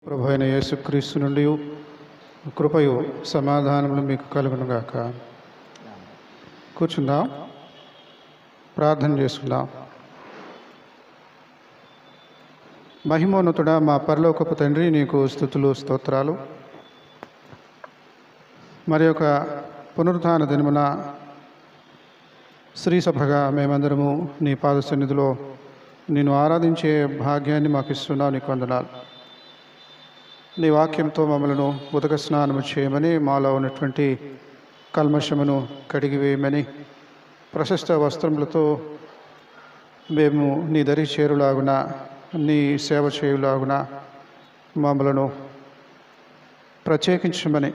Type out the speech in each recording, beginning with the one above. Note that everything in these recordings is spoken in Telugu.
ప్రభు అయిన యేసుక్రీస్తు నుండి కృపయు సమాధానములు మీకు కలుగునుగాక. కూర్చుందాం, ప్రార్థన చేసుకుందాం. మహిమోన్నతుడా, మా పరలోకపు తండ్రి, నీకు స్తుతులు స్తోత్రాలు. మరి యొక్క పునరుత్థాన దినమున శ్రీ సభగా మేమందరము నీ పాద సన్నిధిలో నిన్ను ఆరాధించే భాగ్యాన్ని మాకు ఇస్తున్నావు. నీకు వందనాలు. నీ వాక్యంతో మమ్మలను ఉదక స్నానము చేయమని, మాలో ఉన్నటువంటి కల్మషమును కడిగివేయమని, ప్రశస్త వస్త్రములతో మేము నీ దరి చేరులాగున, నీ సేవ చేయులాగున మమ్మలను ప్రత్యేకించమని,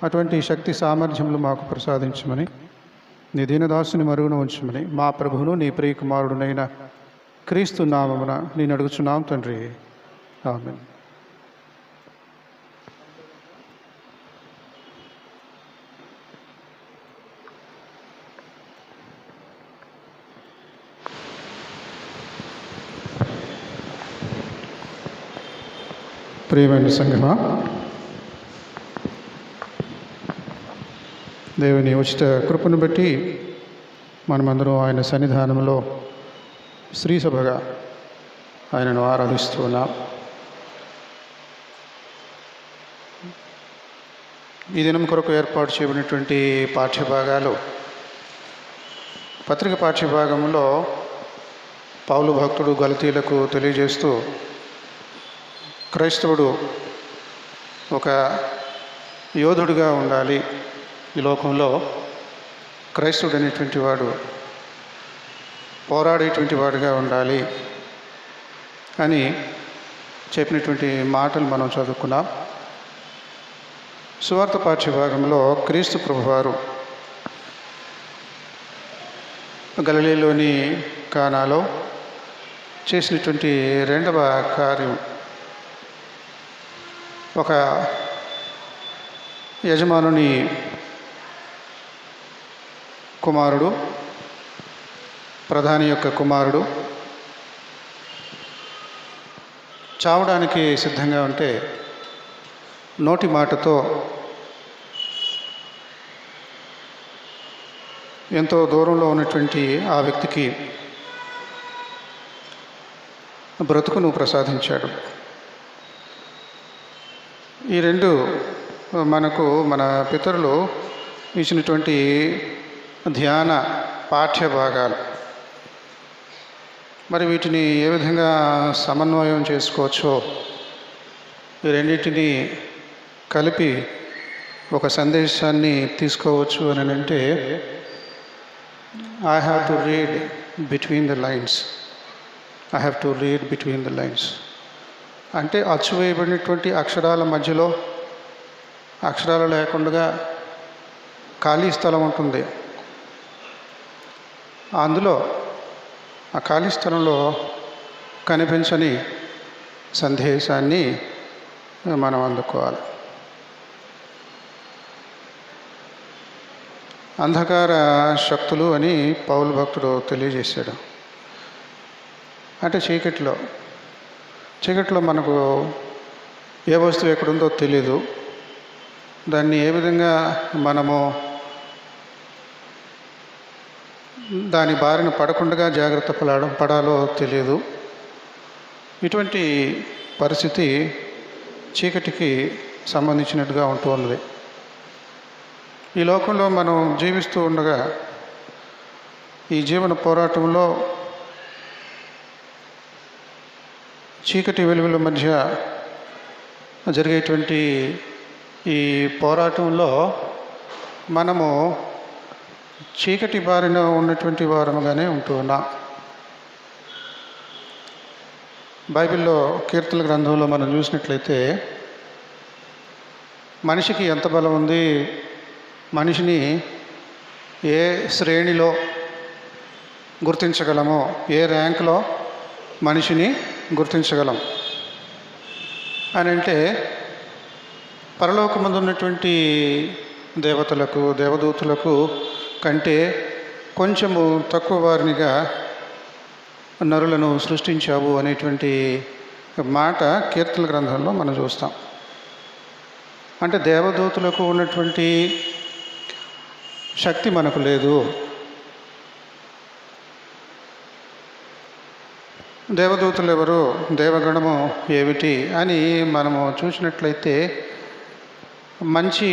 అటువంటి శక్తి సామర్థ్యములు మాకు ప్రసాదించమని, నీ దీనదాసుని మరుగున ఉంచమని, మా ప్రభువును నీ ప్రియకుమారుడునైన క్రీస్తు నామమున నేను అడుగుచున్నాం తండ్రి. ఆమేన్. ప్రియమైన సంఘమా, దేవుని ఉచిత కృపను బట్టి మనమందరం ఆయన సన్నిధానంలో శ్రీ సభగా ఆయనను ఆరాధిస్తూ ఉన్నాం. ఈ దినం కొరకు ఏర్పాటు చేయబడినటువంటి పాఠ్యభాగాలు, పత్రిక పాఠ్యభాగంలో పౌలు భక్తుడు గలతీలకు తెలియజేస్తూ, క్రైస్తవుడు ఒక యోధుడిగా ఉండాలి, ఈ లోకంలో క్రైస్తవుడు అనేటువంటి వాడు పోరాడేటువంటి వాడుగా ఉండాలి అని చెప్పినటువంటి మాటలు మనం చదువుకున్నాం. సువార్త పాఠ్యభాగంలో క్రీస్తు ప్రభువారు గలిలయలోని కానాలో చేసినటువంటి రెండవ కార్యం, ఒక యజమానుని కుమారుడు, ప్రధాని యొక్క కుమారుడు చావడానికి సిద్ధంగా ఉంటే నోటి మాటతో ఎంతో దూరంలో ఉన్నటువంటి ఆ వ్యక్తికి బ్రతుకును ప్రసాదించాడు. ఈ రెండు మనకు మన పితరులు ఇచ్చినటువంటి ధ్యాన పాఠ్య భాగాలు. మరి వీటిని ఏ విధంగా సమన్వయం చేసుకోవచ్చో, ఈ రెండింటిని కలిపి ఒక సందేశాన్ని తీసుకోవచ్చు అని అంటే, I have to read between the lines. I have to read between the lines అంటే అచ్చువేయబడినటువంటి అక్షరాల మధ్యలో అక్షరాలు లేకుండా ఖాళీ స్థలం ఉంటుంది. అందులో ఆ ఖాళీ స్థలంలో కనిపించని సందేశాన్ని మనం అందుకోవాలి. అంధకార శక్తులు అని పౌలు భక్తుడు తెలియజేశాడు. అంటే చీకట్లో మనకు ఏ వస్తువు ఎక్కడుందో తెలియదు. దాన్ని ఏ విధంగా మనము దాని బారిన పడకుండా జాగ్రత్త పడాలో తెలియదు. ఇటువంటి పరిస్థితి చీకటికి సంబంధించినట్టుగా ఉంటూ ఉన్నది. ఈ లోకంలో మనం జీవిస్తూ ఉండగా ఈ జీవన పోరాటంలో చీకటి వెలుగుల మధ్య జరిగేటువంటి ఈ పోరాటంలో మనము చీకటి బారిన ఉన్నటువంటి వారముగానే ఉంటూ ఉన్నాం. బైబిల్లో కీర్తనల గ్రంథంలో మనం చూసినట్లయితే, మనిషికి ఎంత బలం ఉంది, మనిషిని ఏ శ్రేణిలో గుర్తించగలమో, ఏ ర్యాంకులో మనిషిని గుర్తించగలం అని అంటే, పరలోకమందు ఉన్నటువంటి దేవతలకు, దేవదూతులకు కంటే కొంచెము తక్కువ వారినిగా నరులను సృష్టించావు అనేటువంటి మాట కీర్తన గ్రంథంలో మనం చూస్తాం. అంటే దేవదూతలకు ఉన్నటువంటి శక్తి మనకు లేదు. దేవదూతలు ఎవరు, దేవగణము ఏమిటి అని మనము చూసినట్లయితే మంచి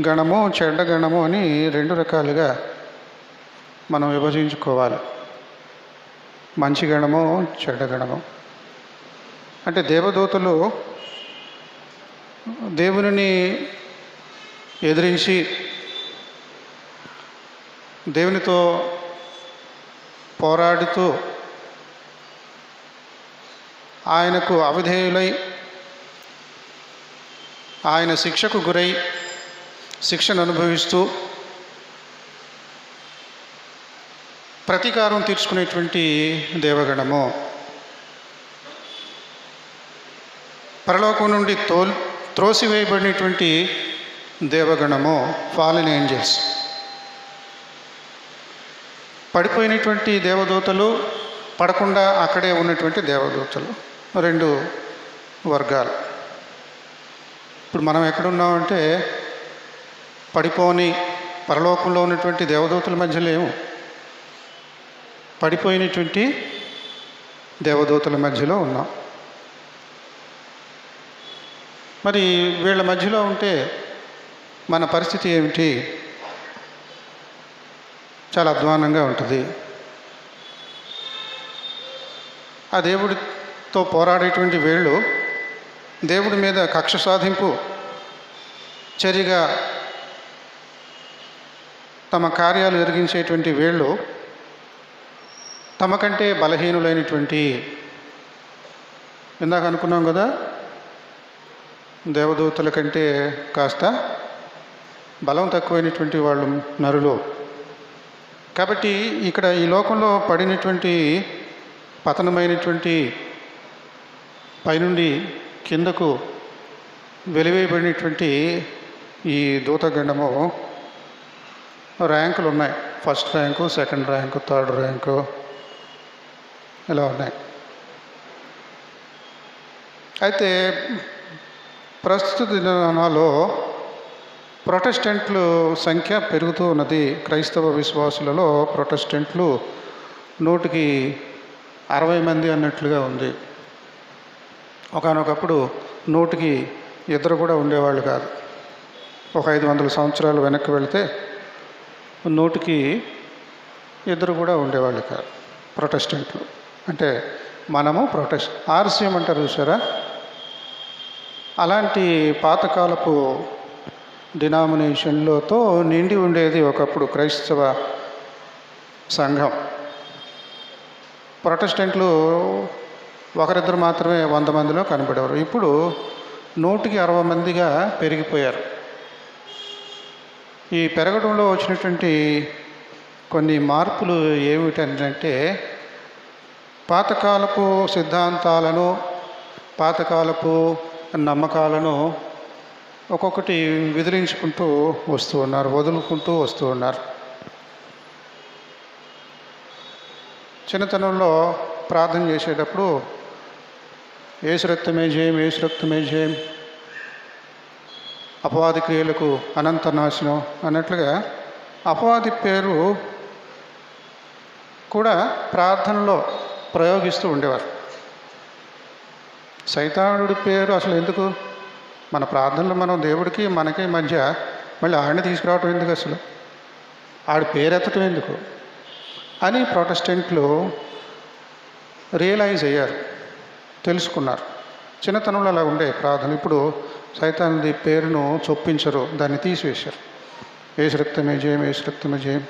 గణము, చెడ్డ గణము అని రెండు రకాలుగా మనం విభజించుకోవాలి. మంచి గణము, చెడ్డ గణము. అంటే దేవదూతలు దేవునిని ఎదిరించి దేవునితో పోరాడుతూ ఆయనకు అవిధేయులై ఆయన శిక్షకు గురై శిక్షను అనుభవిస్తూ ప్రతీకారం తీర్చుకునేటువంటి దేవగణము. పరలోకం నుండి త్రోసివేయబడినటువంటి దేవగణము, ఫాలెన్ ఏంజల్స్. పడిపోయినటువంటి దేవదూతలు, పడకుండా అక్కడే ఉన్నటువంటి దేవదూతలు, రెండు వర్గాలు. ఇప్పుడు మనం ఎక్కడున్నామంటే పడిపోని పరలోకంలో ఉన్నటువంటి దేవదూతల మధ్య లేము, పడిపోయినటువంటి దేవదూతల మధ్యలో ఉన్నాం. మరి వీళ్ళ మధ్యలో ఉంటే మన పరిస్థితి ఏమిటి? చాలా అధ్వానంగా ఉంటుంది. ఆ దేవుడితో పోరాడేటువంటి వీళ్ళు దేవుడి మీద కక్ష సాధింపు చర్యగా తమ కార్యాలు జరిగించేటువంటి వీళ్ళు తమకంటే బలహీనులైనటువంటి, ఇందాక అనుకున్నాం కదా, దేవదూతల కంటే కాస్త బలం తక్కువైనటువంటి వాళ్ళు నరులు. కాబట్టి ఇక్కడ ఈ లోకంలో పడినటువంటి పతనమైనటువంటి పైనుండి కిందకు వెలివేయబడినటువంటి ఈ దూతగండము ర్యాంకులు ఉన్నాయి. First rank, second rank, third rank, ఇలా ఉన్నాయి. అయితే ప్రస్తుత దినాలలో ప్రొటెస్టెంట్లు సంఖ్య పెరుగుతూ ఉన్నది. క్రైస్తవ విశ్వాసులలో ప్రొటెస్టెంట్లు 100కి 60 మంది అన్నట్లుగా ఉంది. ఒకానొకప్పుడు 100కి 2 కూడా ఉండేవాళ్ళు కాదు. ఒక 500 సంవత్సరాలు వెనక్కి వెళితే 100కి 2 కూడా ఉండేవాళ్ళు కాదు ప్రొటెస్టెంట్లు. అంటే మనము ఆర్సీఎం అంటారు చూసారా, అలాంటి పాతకాలపు డినామినేషన్లతో నిండి ఉండేది ఒకప్పుడు క్రైస్తవ సంఘం. ప్రొటెస్టెంట్లు ఒకరిద్దరు మాత్రమే 100 మందిలో కనబడేవారు. ఇప్పుడు 100కి 60 మందిగా పెరిగిపోయారు. ఈ పెరగడంలో వచ్చినటువంటి కొన్ని మార్పులు ఏమిటంటే, పాతకాలపు సిద్ధాంతాలను, పాతకాలపు నమ్మకాలను ఒక్కొక్కటి విదిలించుకుంటూ వస్తూ ఉన్నారు, వదులుకుంటూ వస్తూ ఉన్నారు. చిన్నతనంలో ప్రార్థన చేసేటప్పుడు యేసు రక్తమే జయం, యేసు రక్తమే జయం, అపవాది క్రియలకు అనంత నాశనం అన్నట్లుగా అపవాది పేరు కూడా ప్రార్థనలో ప్రయోగిస్తూ ఉండేవారు. సైతానుడి పేరు అసలు ఎందుకు? మన ప్రార్థనలో మనం దేవుడికి మనకి మధ్య మళ్ళీ ఆడిని తీసుకురావటం ఎందుకు? అసలు ఆడి పేరెత్తటం ఎందుకు అని ప్రొటెస్టెంట్లు రియలైజ్ అయ్యారు, తెలుసుకున్నారు. చిన్నతనంలో అలా ఉండే ప్రార్థన. ఇప్పుడు సైతానుడి పేరును చొప్పించరు, దాన్ని తీసివేశారు. యేసు రక్తమే జయం, యేసు రక్తమే జయం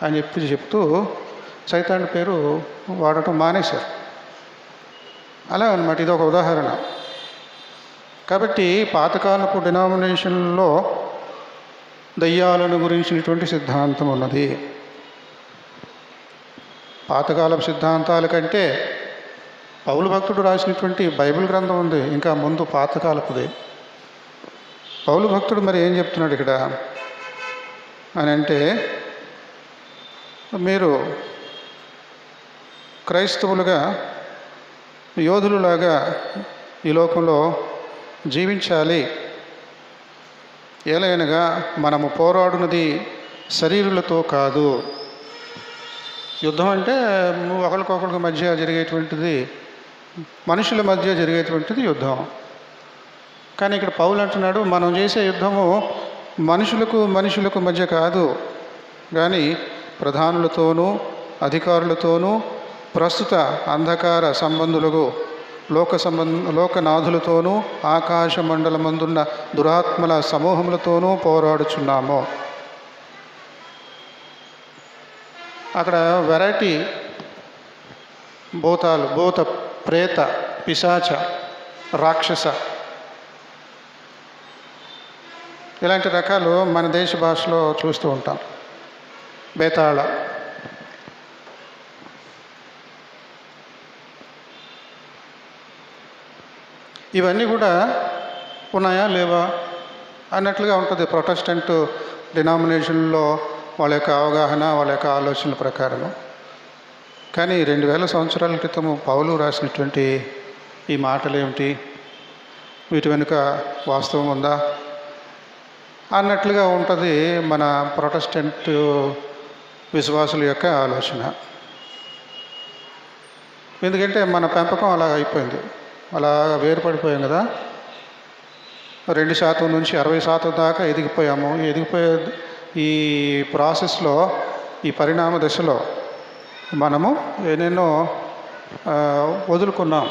అని చెప్తూ సైతానుడి పేరు వాడటం మానేశారు. అలా అన్నమాట. ఇది ఒక ఉదాహరణ. కాబట్టి పాతకాలపు డినామినేషన్లో దయ్యాలను గురించినటువంటి సిద్ధాంతం ఉన్నది. పాతకాలపు సిద్ధాంతాల కంటే పౌలు భక్తుడు రాసినటువంటి బైబిల్ గ్రంథం ఉంది ఇంకా ముందు, పాతకాలపుది. పౌలు భక్తుడు మరి ఏం చెప్తున్నాడు ఇక్కడ అని అంటే, మీరు క్రైస్తవులుగా యోధులులాగా ఈ లోకంలో జీవించాలి. ఏలైనగా మనము పోరాడునది శరీరులతో కాదు. యుద్ధం అంటే ఒకరికొకరికి మధ్య జరిగేటువంటిది, మనుషుల మధ్య జరిగేటువంటిది యుద్ధం. కానీ ఇక్కడ పౌలు అంటున్నాడు, మనం చేసే యుద్ధము మనుషులకు మధ్య కాదు, కానీ ప్రధానులతోనూ అధికారులతోనూ ప్రస్తుత అంధకార సంబంధులకు లోకనాథులతోనూ ఆకాశ మండలమందున్న దురాత్మల సమూహములతోనూ పోరాడుచున్నాము. అక్కడ వెరైటీ భూతాలు, భూత ప్రేత పిశాచ రాక్షస ఇలాంటి రకాలు మన దేశ భాషలో చూస్తూ ఉంటాం. బేతాళ, ఇవన్నీ కూడా ఉన్నాయా లేవా అన్నట్లుగా ఉంటుంది ప్రొటెస్టెంట్ డినామినేషన్లో వాళ్ళ యొక్క అవగాహన, వాళ్ళ యొక్క ఆలోచనల ప్రకారము. కానీ 2000 సంవత్సరాల క్రితము పౌలు రాసినటువంటి ఈ మాటలు ఏమిటి, వీటి వెనుక వాస్తవం ఉందా అన్నట్లుగా ఉంటుంది మన ప్రొటెస్టెంట్ విశ్వాసుల యొక్క ఆలోచన. ఎందుకంటే మన పెంపకం అలా అయిపోయింది, అలా వేరుపడిపోయాం కదా. 2% నుంచి 60% దాకా ఎదిగిపోయాము. ఎదిగిపోయే ఈ ప్రాసెస్లో, ఈ పరిణామ దశలో మనము ఎన్నెన్నో వదులుకున్నాం,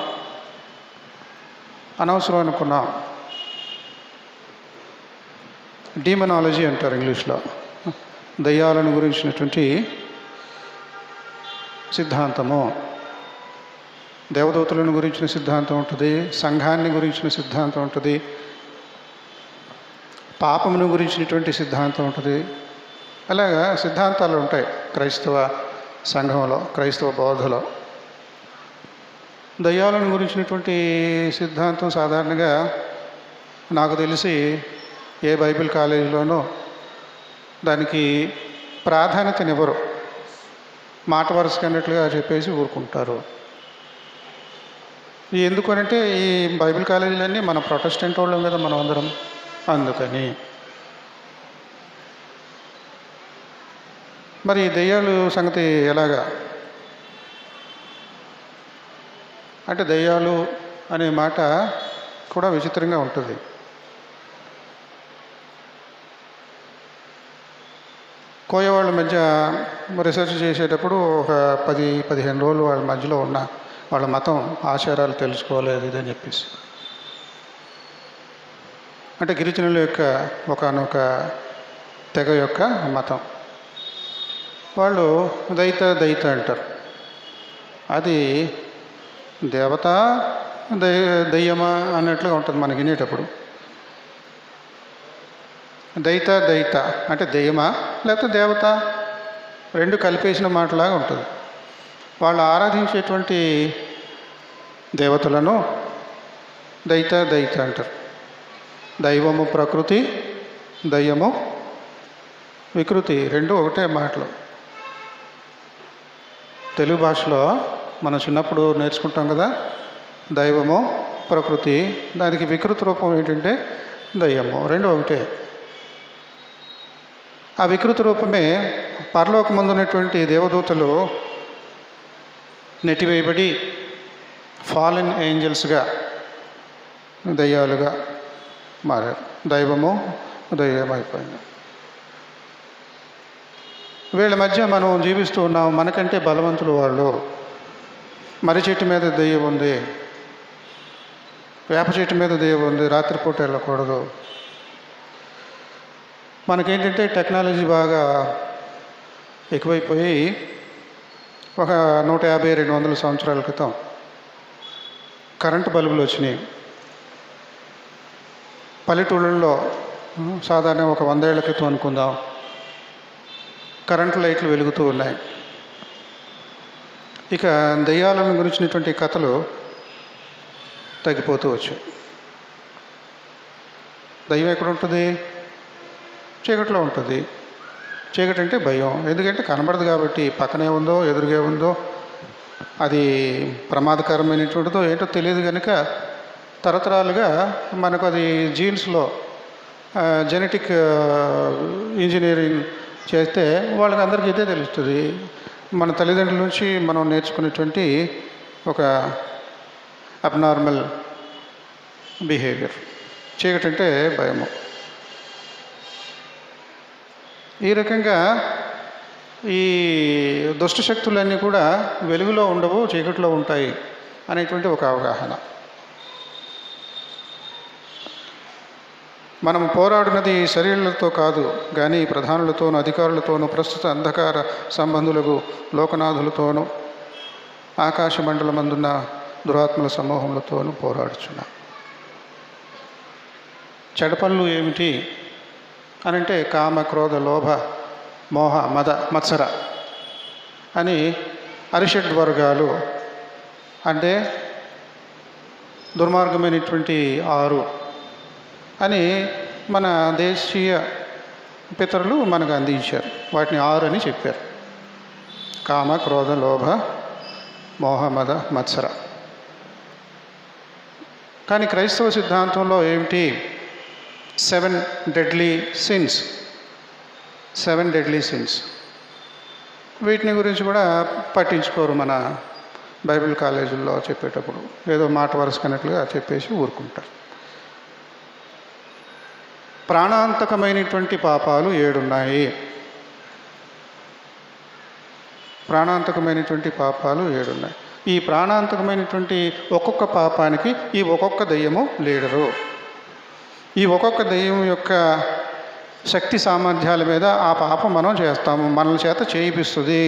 అనవసరం అనుకున్నాం. డీమనాలజీ అంటారు ఇంగ్లీష్లో. దయ్యాలను గురించినటువంటి సిద్ధాంతము, దేవదూతలను గురించిన సిద్ధాంతం ఉంటుంది, సంఘాన్ని గురించిన సిద్ధాంతం ఉంటుంది, పాపమును గురించినటువంటి సిద్ధాంతం ఉంటుంది. అలాగా సిద్ధాంతాలు ఉంటాయి క్రైస్తవ సంఘంలో, క్రైస్తవ బోధలో. దయ్యాలను గురించినటువంటి సిద్ధాంతం సాధారణంగా నాకు తెలిసి ఏ బైబిల్ కాలేజీలోనూ దానికి ప్రాధాన్యతనివ్వరు, మాట వరుసగా అన్నట్లుగా చెప్పేసి ఊరుకుంటారు. ఎందుకనంటే ఈ బైబిల్ కాలేజీలన్నీ మన ప్రొటెస్టెంట్ వాళ్ళం కదా మనం అందరం, అందుకని. మరి దెయ్యాలు సంగతి ఎలాగా అంటే, దెయ్యాలు అనే మాట కూడా విచిత్రంగా ఉంటుంది. కోయ వాళ్ళ మధ్య రీసెర్చ్ చేసేటప్పుడు ఒక 10-15 రోజులు వాళ్ళ మధ్యలో ఉన్న వాళ్ళ మతం ఆచారాలు తెలుసుకోలేదు ఇదని చెప్పేసి. అంటే గిరిజనుల యొక్క ఒకనొక తెగ యొక్క మతం. వాళ్ళు దైత అంటారు. అది దేవత దయ్యమా అన్నట్లుగా ఉంటుంది మనకి వినేటప్పుడు. దైత అంటే దెయ్యమా లేకపోతే దేవత, రెండు కలిపేసిన మాటలాగా ఉంటుంది. వాళ్ళు ఆరాధించేటువంటి దేవతలను దైత అంటారు. దైవము ప్రకృతి, దయ్యము వికృతి, రెండు ఒకటే మాటలు. తెలుగు భాషలో మనం చిన్నప్పుడు నేర్చుకుంటాం కదా, దైవము ప్రకృతి, దానికి వికృతి రూపం ఏంటంటే దయ్యము, రెండు ఒకటే. ఆ వికృతి రూపమే పరలోకమందు ఉన్నటువంటి దేవదూతలు నెట్టివేయబడి ఫాలెన్ ఏంజల్స్గా, దయ్యాలుగా మారారు. దైవము దయ్యమైపోయింది. వీళ్ళ మధ్య మనం జీవిస్తూ ఉన్నాం. మనకంటే బలవంతులు వాళ్ళు. మర్రి చెట్టు మీద దెయ్యం ఉంది, వేప చెట్టు మీద దెయ్యం ఉంది, రాత్రిపూట వెళ్ళకూడదు. మనకేంటంటే టెక్నాలజీ బాగా ఎక్కువైపోయి ఒక 150-200 సంవత్సరాల క్రితం కరెంటు బల్బులు వచ్చినాయి. పల్లెటూళ్ళల్లో సాధారణ ఒక 100 ఏళ్ల క్రితం అనుకుందాం, కరెంటు లైట్లు వెలుగుతూ ఉన్నాయి. ఇక దెయ్యాలను గురించినటువంటి కథలు తగ్గిపోతూ వచ్చాయి. దయ్యం ఎక్కడ ఉంటుంది? చీకట్లో ఉంటుంది. చీకటి అంటే భయం, ఎందుకంటే కనబడదు కాబట్టి. పక్కనే ఉందో ఎదురుగే ఉందో అది ప్రమాదకరమైనటువంటిదో ఏంటో తెలియదు కనుక తరతరాలుగా మనకు అది జీన్స్లో జెనెటిక్ ఇంజనీరింగ్ చేస్తే వాళ్ళకి అందరికీ ఇదే తెలుస్తుంది. మన తల్లిదండ్రుల నుంచి మనం నేర్చుకునేటువంటి ఒక అబ్నార్మల్ బిహేవియర్. చీకటి అంటే భయము. ఈ రకంగా ఈ దుష్ట శక్తులన్నీ కూడా వెలుగులో ఉండవు, చీకటిలో ఉంటాయి అనేటువంటి ఒక అవగాహన. మనం పోరాడినది శరీరాలతో కాదు కానీ ప్రధానులతోనూ అధికారులతోనూ ప్రస్తుత అంధకార సంబంధులకు లోకనాథులతోనూ ఆకాశ మండలమందున్న దురాత్మల సమూహములతోనూ పోరాడుచున్నాం. చెడ పనులు ఏమిటి అనంటే కామ, క్రోధ, లోభ, మోహ, మద, మత్సర అని అరిషడ్ వర్గాలు, అంటే దుర్మార్గమైనటువంటి 6 అని మన దేశీయ పితరులు మనకు అందించారు. వాటిని 6 అని చెప్పారు. కామ, క్రోధ, లోభ, మోహ, మద, మత్సర. కానీ క్రైస్తవ సిద్ధాంతంలో ఏమిటి? 7 డెడ్లీ సిన్స్. 7 deadly since. వీటిని గురించి కూడా పట్టించుకోరు మన బైబిల్ కాలేజీల్లో చెప్పేటప్పుడు. ఏదో మాట వరుసకన్నట్లుగా చెప్పేసి ఊరుకుంటారు. ప్రాణాంతకమైనటువంటి పాపాలు 7 ఉన్నాయి. ప్రాణాంతకమైనటువంటి పాపాలు 7 ఉన్నాయి. ఈ ప్రాణాంతకమైనటువంటి ఒక్కొక్క పాపానికి ఈ ఒక్కొక్క దెయ్యము లీడరు. ఈ ఒక్కొక్క దెయ్యం యొక్క శక్తి సామర్థ్యాల మీద ఆ పాపం మనం చేస్తాము, మనల చేత చేయిపిస్తుంది.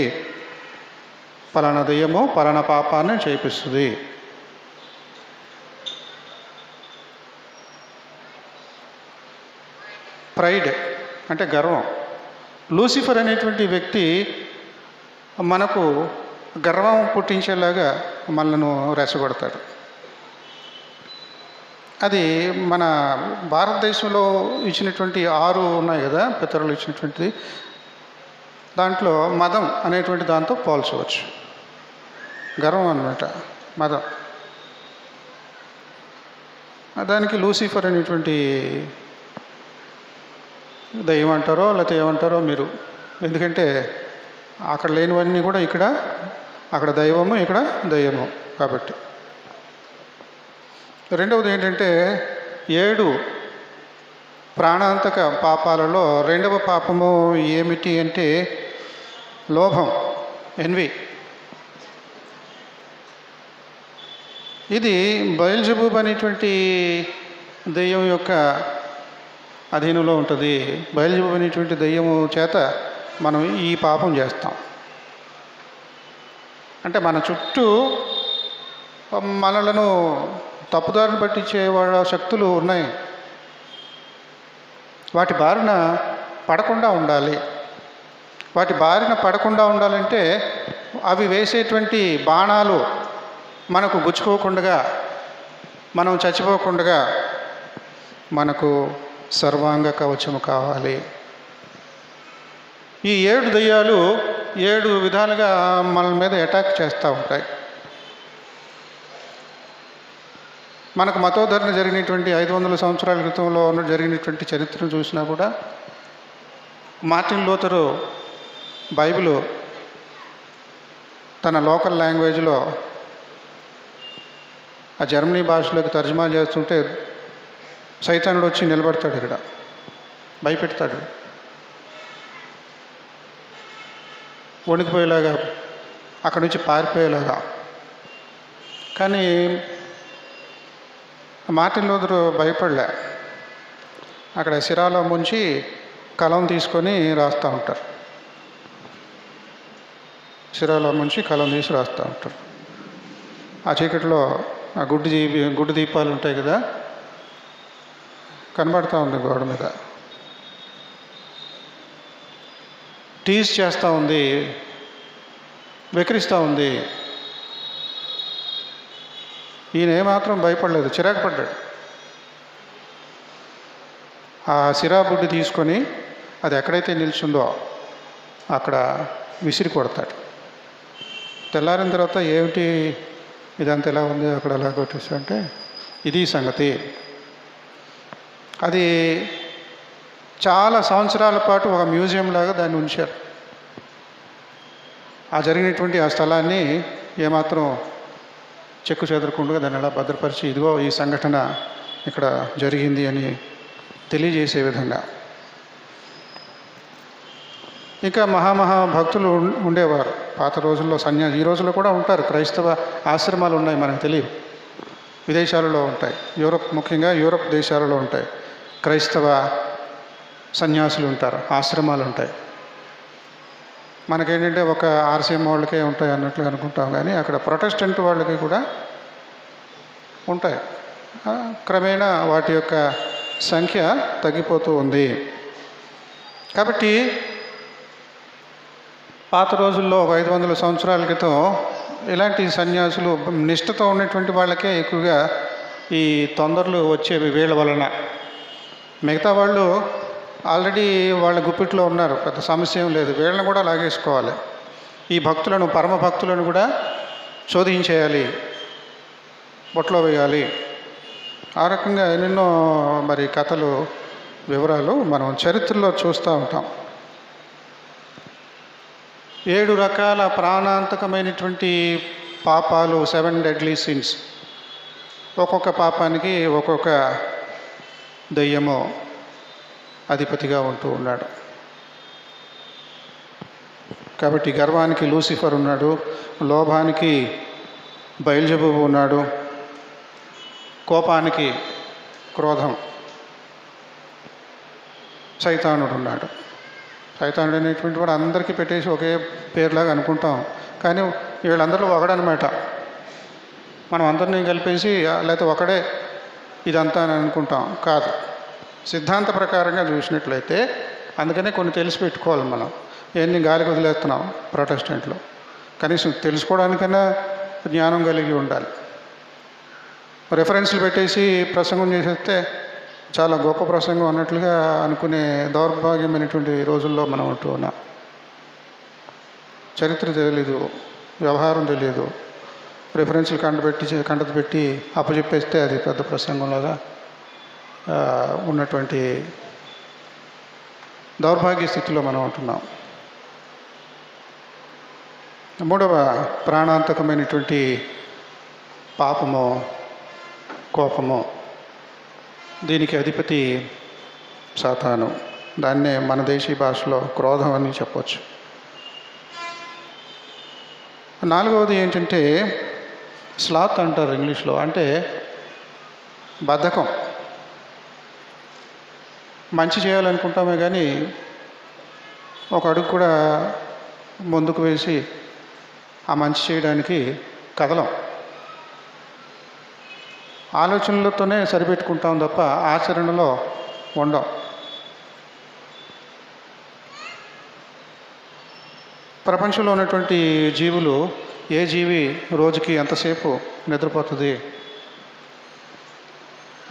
పలానా దెయ్యము పలానా పాపాన్ని చేయిపిస్తుంది. ప్రైడ్ అంటే గర్వం. లూసిఫర్ అనేటువంటి వ్యక్తి మనకు గర్వం పుట్టించేలాగా మనను రెచ్చగొడతాడు. అది మన భారతదేశంలో ఇచ్చినటువంటి 6 ఉన్నాయి కదా, పితరులు ఇచ్చినటువంటిది. దాంట్లో మదం అనేటువంటి దాంతో పోల్చవచ్చు. గర్వం అన్నమాట మదం. దానికి లూసిఫర్ అనేటువంటి దయ్యం అంటారో లేకపోతే ఏమంటారో మీరు. ఎందుకంటే అక్కడ లేనివన్నీ కూడా ఇక్కడ, అక్కడ దైవము ఇక్కడ దయ్యము కాబట్టి. రెండవది ఏంటంటే 7 ప్రాణాంతక పాపాలలో రెండవ పాపము ఏమిటి అంటే లోభం, ఎన్వి. ఇది బయల్జెబూబ్ అనేటువంటి దెయ్యం యొక్క అధీనంలో ఉంటుంది. బయల్జెబూబ్ అనేటువంటి దెయ్యము చేత మనం ఈ పాపం చేస్తాం. అంటే మన చుట్టూ మనలను తప్పుదారిని పట్టించే వాళ్ళ శక్తులు ఉన్నాయి. వాటి బారిన పడకుండా ఉండాలి. వాటి బారిన పడకుండా ఉండాలంటే అవి వేసేటువంటి బాణాలు మనకు గుచ్చుకోకుండా, మనం చచ్చిపోకుండా మనకు సర్వాంగ కవచము కావాలి. ఈ 7 దయ్యాలు 7 విధాలుగా మన మీద అటాక్ చేస్తూ ఉంటాయి. మనకు మతోద్ధరణ జరిగినటువంటి 500 సంవత్సరాల క్రితంలో జరిగినటువంటి చరిత్రను చూసినా కూడా మార్టిన్ లూథరు బైబిలు తన లోకల్ లాంగ్వేజ్లో ఆ జర్మనీ భాషలోకి తర్జుమా చేస్తుంటే సైతానుడు వచ్చి నిలబడతాడు, ఇక్కడ భయపెడతాడు, వణికిపోయేలాగా, అక్కడి నుంచి పారిపోయేలాగా. కానీ మార్టిన్ లూథరు భయపడలే. అక్కడ సిరాలో ముంచి కలం తీసుకొని రాస్తూ ఉంటారు. సిరాలో ముంచి కలం తీసి రాస్తూ ఉంటారు. ఆ చీకటిలో ఆ గుడ్డు దీపాలు ఉంటాయి కదా, కనబడుతూ ఉంది గోడ మీద. టీజ్ చేస్తూ ఉంది, వెకిరిస్తూ ఉంది. ఈయన ఏమాత్రం భయపడలేదు, చిరాకు పడ్డాడు. ఆ సిరా బుడ్డి తీసుకొని అది ఎక్కడైతే నిల్చుందో అక్కడ విసిరి కొడతాడు. తెల్లారిన తర్వాత ఏమిటి ఇదంతా ఎలా ఉంది అక్కడ ఎలా కొట్టేసి అంటే ఇది సంగతి. అది చాలా సంవత్సరాల పాటు ఒక మ్యూజియం లాగా దాన్ని ఉంచారు. ఆ జరిగినటువంటి ఆ స్థలాన్ని ఏమాత్రం చెక్కు చెదరకుండా దాన్ని ఎలా భద్రపరిచి ఇదిగో ఈ సంఘటన ఇక్కడ జరిగింది అని తెలియజేసే విధంగా. ఇంకా మహాభక్తులు ఉండేవారు పాత రోజుల్లో. ఈ రోజుల్లో కూడా ఉంటారు. క్రైస్తవ ఆశ్రమాలు ఉన్నాయి, మనకు తెలియదు. విదేశాలలో ఉంటాయి, ముఖ్యంగా యూరప్ దేశాలలో ఉంటాయి. క్రైస్తవ సన్యాసులు ఉంటారు, ఆశ్రమాలు ఉంటాయి. మనకేంటంటే ఒక ఆర్సీఎం వాళ్ళకే ఉంటాయి అన్నట్లు అనుకుంటాం, కానీ అక్కడ ప్రొటెస్టెంట్ వాళ్ళకి కూడా ఉంటాయి. క్రమేణా వాటి యొక్క సంఖ్య తగ్గిపోతూ ఉంది. కాబట్టి పాత రోజుల్లో ఒక 500 సంవత్సరాల క్రితం ఇలాంటి సన్యాసులు నిష్ఠతో ఉన్నటువంటి వాళ్ళకే ఎక్కువగా ఈ తొందరలు వచ్చేవి వీళ్ళ వలన. మిగతా వాళ్ళు ఆల్రెడీ వాళ్ళ గుప్పిట్లో ఉన్నారు, పెద్ద సమస్య ఏం లేదు. వీళ్ళని కూడా లాగేసుకోవాలి. ఈ భక్తులను, పరమ భక్తులను కూడా శోధించేయాలి, బొట్లో వేయాలి. ఆ రకంగా ఎన్నెన్నో మరి కథలు, వివరాలు మనం చరిత్రలో చూస్తూ ఉంటాం. 7 రకాల ప్రాణాంతకమైనటువంటి పాపాలు, 7 డెడ్లీ సిన్స్. ఒక్కొక్క పాపానికి ఒక్కొక్క దయ్యము అధిపతిగా ఉంటూ ఉన్నాడు. కాబట్టి గర్వానికి లూసిఫర్ ఉన్నాడు, లోభానికి బయల్జెబూబు ఉన్నాడు, కోపానికి క్రోధం సైతానుడు ఉన్నాడు. సైతానుడు అనేటువంటి వాడు అందరికీ పెట్టేసి ఒకే పేరులాగా అనుకుంటాం, కానీ వీళ్ళందరూ ఒకడనమాట. మనం అందరినీ కలిపేసి లేకపోతే ఒకడే ఇదంతా అని అనుకుంటాం. కాదు, సిద్ధాంత ప్రకారంగా చూసినట్లయితే. అందుకనే కొన్ని తెలిసి పెట్టుకోవాలి మనం. ఎన్ని గాలికి వదిలేస్తున్నాం ప్రొటెస్టెంట్లు. కనీసం తెలుసుకోవడానికైనా జ్ఞానం కలిగి ఉండాలి. రెఫరెన్స్లు పెట్టేసి ప్రసంగం చేసేస్తే చాలా గొప్ప ప్రసంగం అన్నట్లుగా అనుకునే దౌర్భాగ్యమైనటువంటి రోజుల్లో మనం ఉంటూ ఉన్నాం. చరిత్ర తెలియదు, వ్యవహారం తెలియదు, రెఫరెన్స్లు కంటత పెట్టి అప్పచెప్పేస్తే అది పెద్ద ప్రసంగంలాగా ఉన్నటువంటి దౌర్భాగ్య స్థితిలో మనం ఉంటున్నాం. 3వ ప్రాణాంతకమైనటువంటి పాపము కోపము. దీనికి అధిపతి సాతాను. దాన్నే మన దేశీయ భాషలో క్రోధం అని చెప్పవచ్చు. 4వది ఏంటంటే స్లాత్ అంటారు ఇంగ్లీష్లో. అంటే బద్ధకం. మంచి చేయాలనుకుంటామే కానీ ఒక అడుగు కూడా ముందుకు వేసి ఆ మంచి చేయడానికి కదలం. ఆలోచనలతోనే సరిపెట్టుకుంటాం తప్ప ఆచరణలో ఉండం. ప్రపంచంలో ఉన్నటువంటి జీవులు, ఏ జీవి రోజుకి ఎంతసేపు నిద్రపోతుంది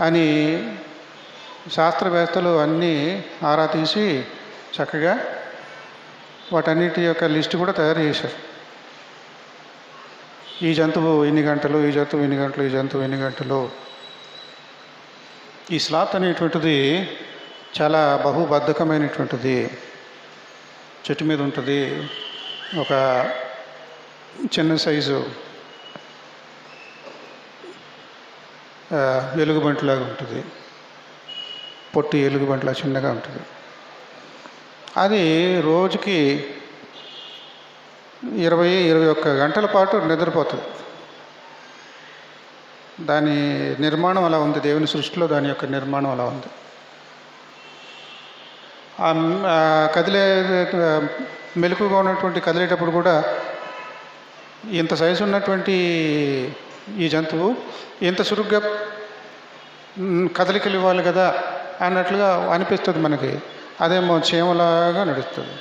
అని శాస్త్రవేత్తలు అన్నీ ఆరా తీసి చక్కగా వాటన్నిటి యొక్క లిస్టు కూడా తయారు చేశారు. ఈ జంతువు ఇన్ని గంటలు, ఈ జంతువు ఇన్ని గంటలు, ఈ జంతువు ఇన్ని గంటలు. ఈ స్లాత్ అనేటువంటిది చాలా బహుబద్ధకమైనటువంటిది. చెట్టు మీద ఉంటుంది, ఒక చిన్న సైజు ఎలుగుబంటిలాగా ఉంటుంది, పొట్టి ఎలుగుబంటిలా చిన్నగా ఉంటుంది. అది రోజుకి 20-21 గంటల పాటు నిద్రపోతుంది. దాని నిర్మాణం అలా ఉంది, దేవుని సృష్టిలో దాని యొక్క నిర్మాణం అలా ఉంది. కదిలే మెలకుగా ఉన్నటువంటి కదిలేటప్పుడు కూడా ఇంత సైజు ఉన్నటువంటి ఈ జంతువు ఇంత చురుగ్గా కదలికలు ఇవ్వాలి కదా అన్నట్లుగా అనిపిస్తుంది మనకి. అదేమో చీమలాగా నడుస్తుంది,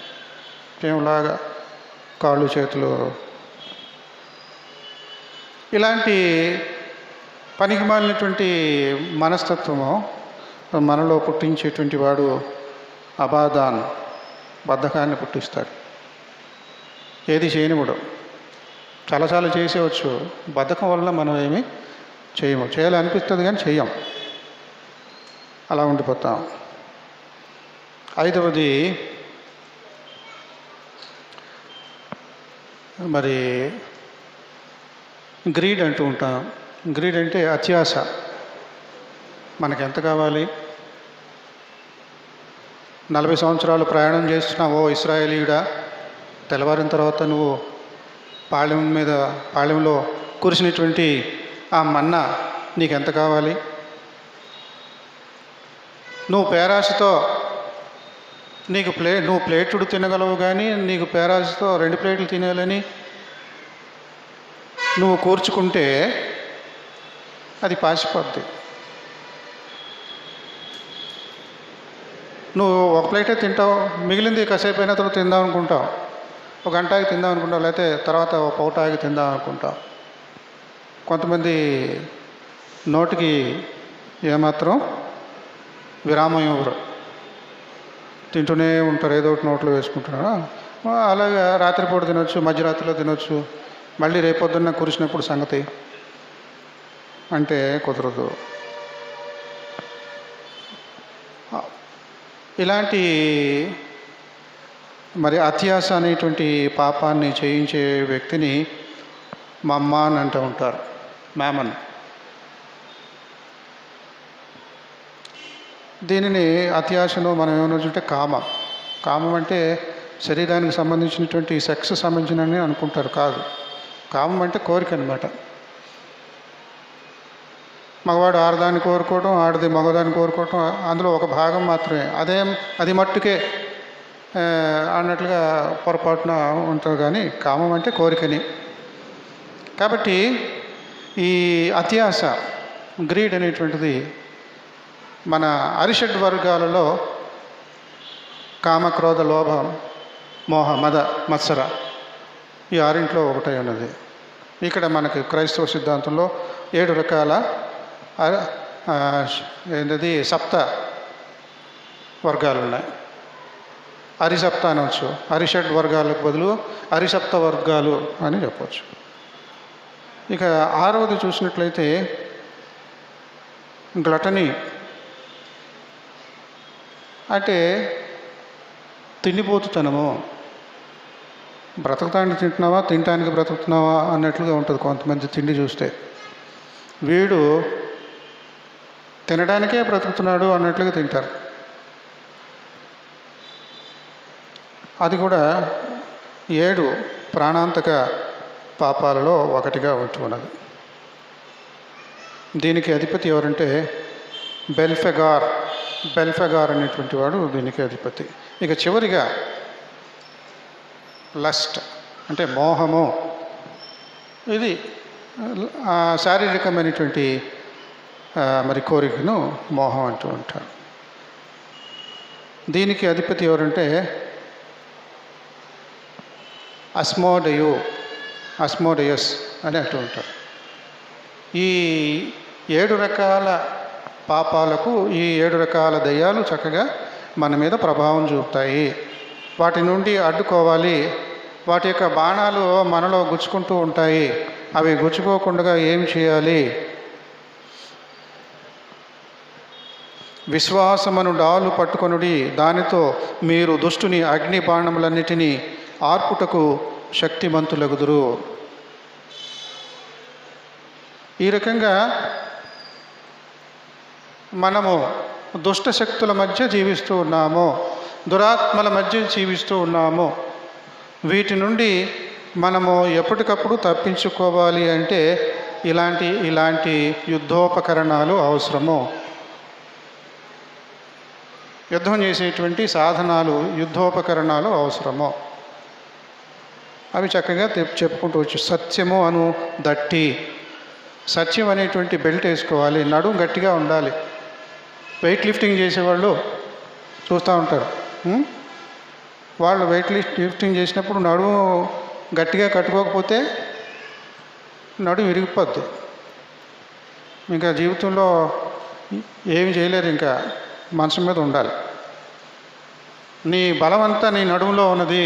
చీమలాగా కాళ్ళు చేతులు. ఇలాంటి పనికి మాలినటువంటి మనస్తత్వము మనలో పుట్టించేటువంటి వాడు అబాదాన్, బద్ధకాన్ని పుట్టిస్తాడు. ఏది చేయనివాడు. చాలా చేసేవచ్చు. బద్ధకం వల్ల మనం ఏమి చేయము. చేయాలనిపిస్తుంది కానీ చెయ్యం, అలా ఉండిపోతాం. ఐదవది మరి గ్రీడ్ అంటూ ఉంటాం. గ్రీడ్ అంటే అత్యాశ. మనకి ఎంత కావాలి? 40 సంవత్సరాలు ప్రయాణం చేస్తున్నావు ఓ ఇశ్రాయేలీయుడా, తెల్లవారిన తర్వాత నువ్వు పాళెంలో కురిసినటువంటి ఆ మన్నా నీకెంత కావాలి? నువ్వు పేరాశతో నువ్వు ప్లేటుడు తినగలవు, కానీ నీకు పేరాశతో 2 ప్లేట్లు తినేయాలని నువ్వు కూర్చుకుంటే అది పాసిపోద్ది. నువ్వు ఒక ప్లేటే తింటావు, మిగిలింది కాసేపు అయిన తర్వాత తిందాం అనుకుంటావు, ఒక గంట ఆగి తిందాం అనుకుంటావు, లేకపోతే తర్వాత ఒక పూట ఆగి తిందాం అనుకుంటావు. కొంతమంది నోటికి ఏమాత్రం విరామం ఇవ్వరు, తింటూనే ఉంటారు, ఏదో ఒకటి నోట్లో వేసుకుంటున్నారు. అలాగే రాత్రిపూట తినొచ్చు, మధ్యరాత్రిలో తినొచ్చు, మళ్ళీ రేపొద్దున్న కురిసినప్పుడు సంగతి అంటే కుదరదు. ఇలాంటి మరి అత్యాశ అనేటువంటి పాపాన్ని చేయించే వ్యక్తిని మమ్మాన్ అంటూ ఉంటారు, మామన్. దీనిని అత్యాశను మనం ఏమనుకుంటే కామం అంటే శరీరానికి సంబంధించినటువంటి సెక్స్ సంబంధించినని అనుకుంటారు. కాదు, కామం అంటే కోరిక అనమాట. మగవాడు ఆడదాన్ని కోరుకోవడం, ఆడది మగదాన్ని కోరుకోవడం, అందులో ఒక భాగం మాత్రమే. అది మట్టుకే అన్నట్లుగా పొరపాటున ఉంటుంది. కానీ కామం అంటే కోరికని. కాబట్టి ఈ అత్యాశ, గ్రీడ్ అనేటువంటిది మన అరిషడ్ వర్గాలలో కామ, క్రోధ, లోభ, మోహ, మద, మత్సర ఈ 6 ఒకటై ఉన్నది. ఇక్కడ మనకి క్రైస్తవ సిద్ధాంతంలో 7 రకాల సప్త వర్గాలు ఉన్నాయి. అరిసప్త అనవచ్చు. అరిషడ్ వర్గాలకు బదులు అరిసప్త వర్గాలు అని చెప్పవచ్చు. ఇక 6వది చూసినట్లయితే గ్లటనీ అంటే తిండిపోతుతనము. బ్రతకటానికి తింటున్నావా, తినటానికి బ్రతుకుతున్నావా అన్నట్లుగా ఉంటుంది కొంతమంది తిండి చూస్తే. వీడు తినడానికే బ్రతుకుతున్నాడు అన్నట్లుగా తింటారు. అది కూడా 7 ప్రాణాంతక పాపాలలో ఒకటిగా ఉంటున్నది. దీనికి అధిపతి ఎవరంటే బెల్ఫెగార్ అనేటువంటి వాడు దీనికి అధిపతి. ఇక చివరిగా లస్ట్ అంటే మోహము. ఇది శారీరకమైనటువంటి మరి కోరికను మోహం అంటూ ఉంటారు. దీనికి అధిపతి ఎవరంటే అస్మోడయస్ అని అంటూ ఉంటారు. ఈ 7 రకాల పాపాలకు ఈ 7 రకాల దయ్యాలు చక్కగా మన మీద ప్రభావం చూపుతాయి. వాటి నుండి అడ్డుకోవాలి. వాటి యొక్క బాణాలు మనలో గుచ్చుకుంటూ ఉంటాయి. అవి గుచ్చుకోకుండా ఏం చేయాలి? విశ్వాసమును డాలు పట్టుకొనుడి, దానితో మీరు దుష్టుని అగ్ని బాణములన్నిటినీ ఆర్పుటకు శక్తిమంతులగుదురు. ఈ రకంగా మనము దుష్ట శక్తుల మధ్య జీవిస్తూ ఉన్నాము, దురాత్మల మధ్య జీవిస్తూ ఉన్నాము. వీటి నుండి మనము ఎప్పటికప్పుడు తప్పించుకోవాలి అంటే ఇలాంటి యుద్ధోపకరణాలు అవసరము. యుద్ధం చేసేటువంటి సాధనాలు, యుద్ధోపకరణాలు అవసరము. అవి చక్కగా చెప్పుకుంటూ వచ్చు. సత్యము అను దట్టి, సత్యం అనేటువంటి బెల్ట్ వేసుకోవాలి. నడుము గట్టిగా ఉండాలి. వెయిట్ లిఫ్టింగ్ చేసేవాళ్ళు చూస్తూ ఉంటారు. వాళ్ళు వెయిట్ లిఫ్టింగ్ చేసినప్పుడు నడుము గట్టిగా కట్టుకోకపోతే నడుము విరిగిపోద్ది. ఇంకా జీవితంలో ఏమి చేయలేరు. ఇంకా మనసు మీద ఉండాలి. నీ బలం అంతా నీ నడుములో ఉన్నది.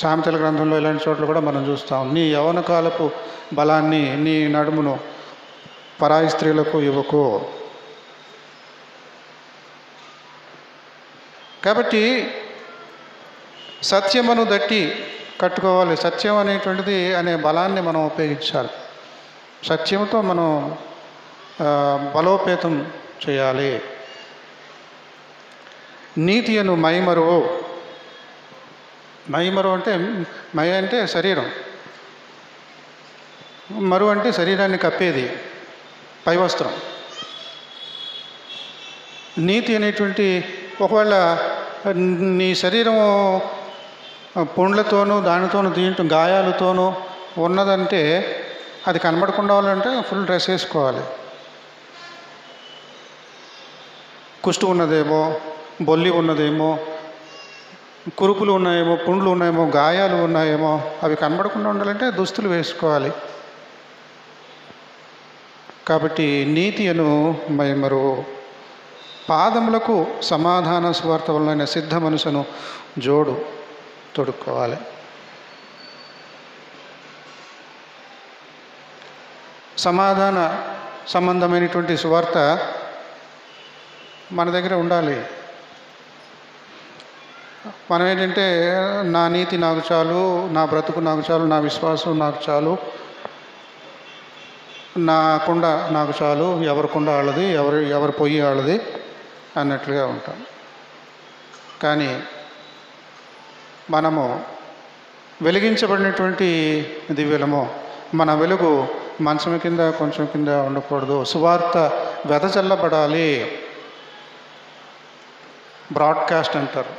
సామెతల గ్రంథంలో ఇలాంటి చోట్ల కూడా మనం చూస్తాం. నీ యవ్వన కాలపు బలాన్ని, నీ నడుమును పరాయి స్త్రీలకు ఇవ్వకు. కాబట్టి సత్యమును దట్టి కట్టుకోవాలి. సత్యం అనేటువంటిది అనే బలాన్ని మనం ఉపయోగించాలి. సత్యంతో మనం బలోపేతం చేయాలి. నీతి అను మైమరువు. మైమరువు అంటే మై అంటే శరీరం, మరువు అంటే శరీరాన్ని కప్పేది, పై వస్త్రం. నీతి అనేటువంటి ఒకవేళ నీ శరీరం పుండ్లతోనూ దానితోనూ దీంట్లో గాయాలతోనూ ఉన్నదంటే అది కనబడకుండా ఉండాలంటే ఫుల్ డ్రెస్ వేసుకోవాలి. కుష్టు ఉన్నదేమో, బొల్లి ఉన్నదేమో, కురుపులు ఉన్నాయేమో, పుండ్లు ఉన్నాయేమో, గాయాలు ఉన్నాయేమో, అవి కనబడకుండా ఉండాలంటే దుస్తులు వేసుకోవాలి. కాబట్టి నీతి అను మైమరు. పాదములకు సమాధాన స్వార్థ వలన సిద్ధ మనసును జోడు తొడుక్కోవాలి. సమాధాన సంబంధమైనటువంటి సువార్త మన దగ్గర ఉండాలి. మనం ఏంటంటే నా నీతి నాకు చాలు, నా బ్రతుకు నాకు చాలు, నా విశ్వాసం నాకు చాలు, నా కుండ నాకు చాలు, ఎవరి కుండ వాళ్ళది, ఎవరి పొయ్యి వాళ్ళది అన్నట్లుగా ఉంటాం. కానీ మనము వెలిగించబడినటువంటి దివ్యలము. మన వెలుగు మంచం కింద కొంచెం కింద ఉండకూడదు. సువార్త వెదజల్లబడాలి. బ్రాడ్కాస్ట్ అంటారు,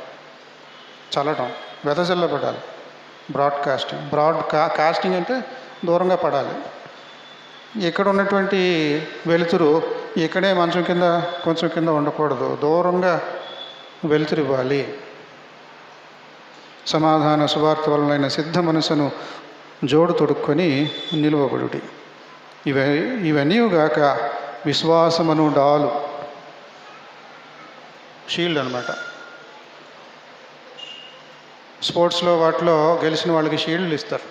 చల్లడం, వెదజల్లబడాలి. బ్రాడ్కాస్టింగ్. కాస్టింగ్ అంటే దూరంగా పడాలి. ఇక్కడ ఉన్నటువంటి వెలుతురు ఇక్కడే మంచం కింద కొంచెం కింద ఉండకూడదు, దూరంగా వెలుతురు ఇవ్వాలి. సమాధాన సువార్త వలన సిద్ధ మనసును జోడు తొడుక్కొని నిలువబడుడి. ఇవన్నీగాక విశ్వాసమను డాలు, షీల్డ్ అనమాట. స్పోర్ట్స్లో వాటిలో గెలిచిన వాళ్ళకి షీల్డ్లు ఇస్తారు.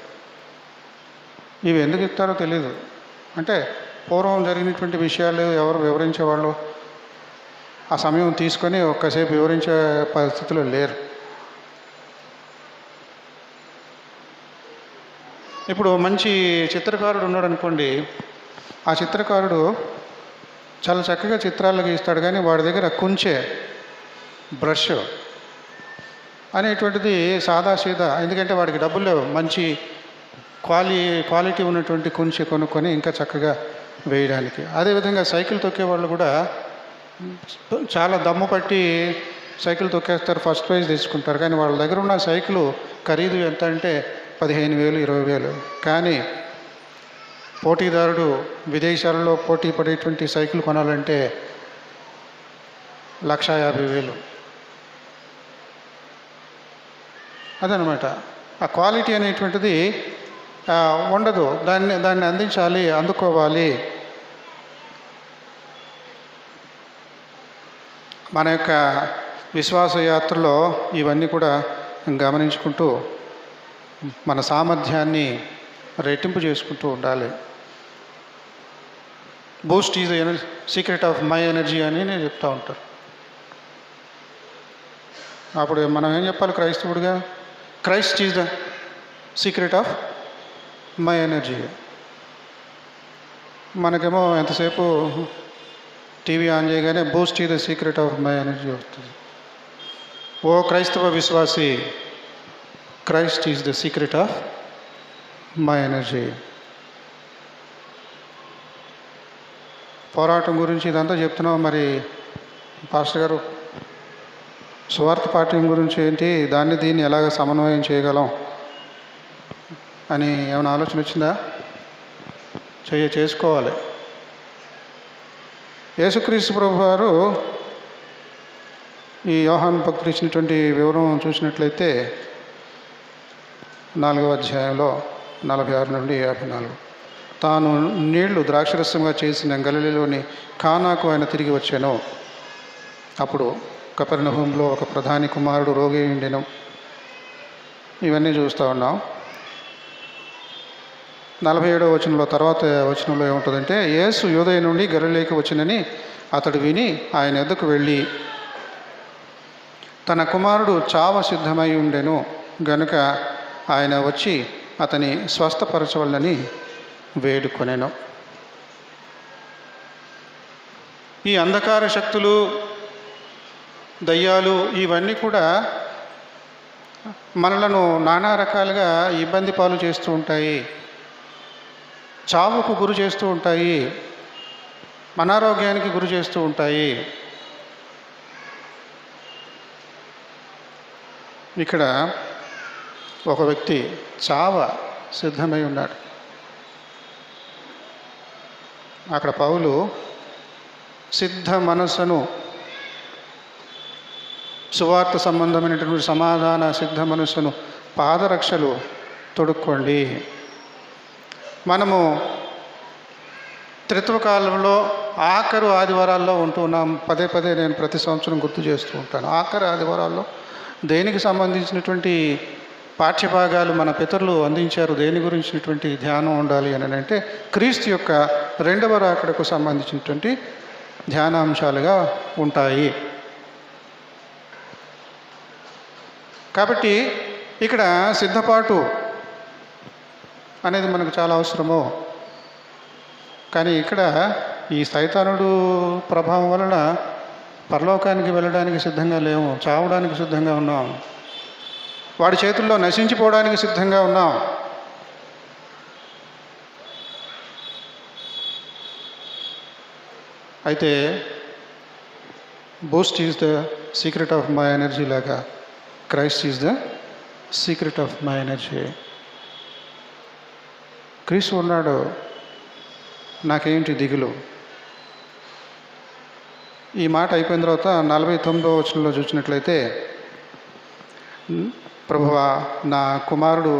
ఇవి ఎందుకు ఇస్తారో తెలీదు. అంటే పూర్వం జరిగినటువంటి విషయాలు ఎవరు వివరించేవాళ్ళు ఆ సమయం తీసుకొని ఒక్కసేపు వివరించే పరిస్థితిలో లేరు. ఇప్పుడు మంచి చిత్రకారుడు ఉన్నాడు అనుకోండి, ఆ చిత్రకారుడు చాలా చక్కగా చిత్రాలు గీస్తాడు. కానీ వాడి దగ్గర కుంచే, బ్రష్ అనేటువంటిది సాదాసీదా. ఎందుకంటే వాడికి డబ్బులు లేవు. మంచి క్వాలిటీ ఉన్నటువంటి కుంచె కొనుక్కొని ఇంకా చక్కగా వేయడానికి. అదేవిధంగా సైకిల్ తొక్కే వాళ్ళు కూడా చాలా దమ్ము పట్టి సైకిల్ తొక్కేస్తారు, ఫస్ట్ ప్రైజ్ తెచ్చుకుంటారు. కానీ వాళ్ళ దగ్గర ఉన్న సైకిల్ ఖరీదు ఎంత అంటే 15,000, 20,000. కానీ పోటీదారుడు విదేశాలలో పోటీ పడేటువంటి సైకిల్ కొనాలంటే 1,50,000. అదనమాట. ఆ క్వాలిటీ అనేటువంటిది ఉండదు. దాన్ని అందించాలి, అందుకోవాలి. మన యొక్క విశ్వాస యాత్రలో ఇవన్నీ కూడా గమనించుకుంటూ మన సామర్థ్యాన్ని రెట్టింపు చేసుకుంటూ ఉండాలి. Boost is the secret of my energy అని నేను చెప్తూ ఉంటారు. అప్పుడు మనం ఏం చెప్పాలి క్రైస్తవుడిగా? Christ is the secret of my energy. మనకేమో ఎంతసేపు టీవీ ఆన్ చేయగానే Boost is the secret of my energy వస్తుంది. ఓ క్రైస్తవ విశ్వాసి, Christ is the secret of my energy. పోరాటం గురించి ఇదంతా చెప్తున్నాం. మరి పాస్టర్ గారు సువార్త పాఠ్యం గురించి ఏంటి, దీన్ని ఎలాగ సమన్వయం చేయగలం అని ఏమైనా ఆలోచన వచ్చిందా? చేసుకోవాలి. యేసుక్రీస్తు ప్రభు వారు ఈ యోహాను భక్తుడు ఇచ్చినటువంటి వివరం చూసినట్లయితే 4వ అధ్యాయంలో 46 నుండి 54, తాను నీళ్లు ద్రాక్షరసంగా చేసిన గలిలీలోని కానాకు ఆయన తిరిగి వచ్చాను. అప్పుడు కపెర్నహూములో ఒక ప్రధాని కుమారుడు రోగి ఉండెను. ఇవన్నీ చూస్తూ ఉన్నాం. 47వ వచనంలో తర్వాత వచనంలో ఏముంటుందంటే, యేసు యూదయ నుండి గలిలయకి వచ్చినని అతడు విని ఆయన ఎద్దకు వెళ్ళి తన కుమారుడు చావ సిద్ధమై ఉండెను గనుక ఆయన వచ్చి అతని స్వస్థపరచవలనని వేడుకొనెను. ఈ అంధకార శక్తులు, దయ్యాలు ఇవన్నీ కూడా మనలను నానా రకాలుగా ఇబ్బంది పాలు చేస్తూ ఉంటాయి, చావుకు గురి చేస్తూ ఉంటాయి, అనారోగ్యానికి గురి చేస్తూ ఉంటాయి. ఇక్కడ ఒక వ్యక్తి చావ సిద్ధమై ఉన్నాడు. అక్కడ పౌలు సిద్ధ మనస్సును, సువార్త సంబంధమైనటువంటి సమాధాన సిద్ధ మనస్సును, పాదరక్షలు తొడుక్కోండి. మనము త్రిత్వకాలంలో ఆఖరు ఆదివారాల్లో ఉంటున్నాం. పదే పదే నేను ప్రతి సంవత్సరం గుర్తు చేస్తూ ఉంటాను. ఆఖరు ఆదివారాల్లో దేనికి సంబంధించినటువంటి పాఠ్యభాగాలు మన పితరులు అందించారు, దేని గురించినటువంటి ధ్యానం ఉండాలి అని అంటే క్రీస్తు యొక్క రెండవ రాకడకు సంబంధించినటువంటి ధ్యానాంశాలుగా ఉంటాయి. కాబట్టి ఇక్కడ సిద్ధపాటు అనేది మనకు చాలా అవసరము. కానీ ఇక్కడ ఈ సైతానుడు ప్రభావం వలన పరలోకానికి వెళ్ళడానికి సిద్ధంగా లేము, చావడానికి సిద్ధంగా ఉన్నాం, వాడి చేతుల్లో నశించిపోవడానికి సిద్ధంగా ఉన్నాం. అయితే Boost is the secret of my energy లాగా Christ is the secret of my energy. క్రీస్తు ఉన్నాడు, నాకేంటి దిగులు. ఈ మాట అయిపోయిన తర్వాత 49వ వచనంలో చూసినట్లయితే, ప్రభువా నా కుమారుడు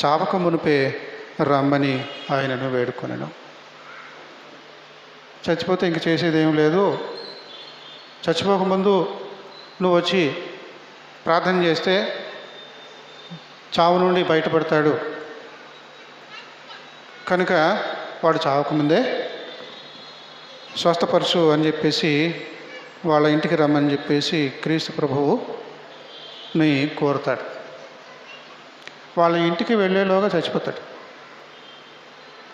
చావక మునిపే రమ్మని ఆయనను వేడుకొనెను. చచ్చిపోతే ఇంక చేసేది ఏం లేదు, చచ్చిపోకముందు నువ్వు వచ్చి ప్రార్థన చేస్తే చావు నుండి బయటపడతాడు, కనుక వాడు చావకముందే స్వస్థపరచు అని చెప్పేసి వాళ్ళ ఇంటికి రమ్మని చెప్పేసి క్రీస్తు ప్రభువుని కోరుతాడు. వాళ్ళ ఇంటికి వెళ్ళేలోగా చచ్చిపోతాడు,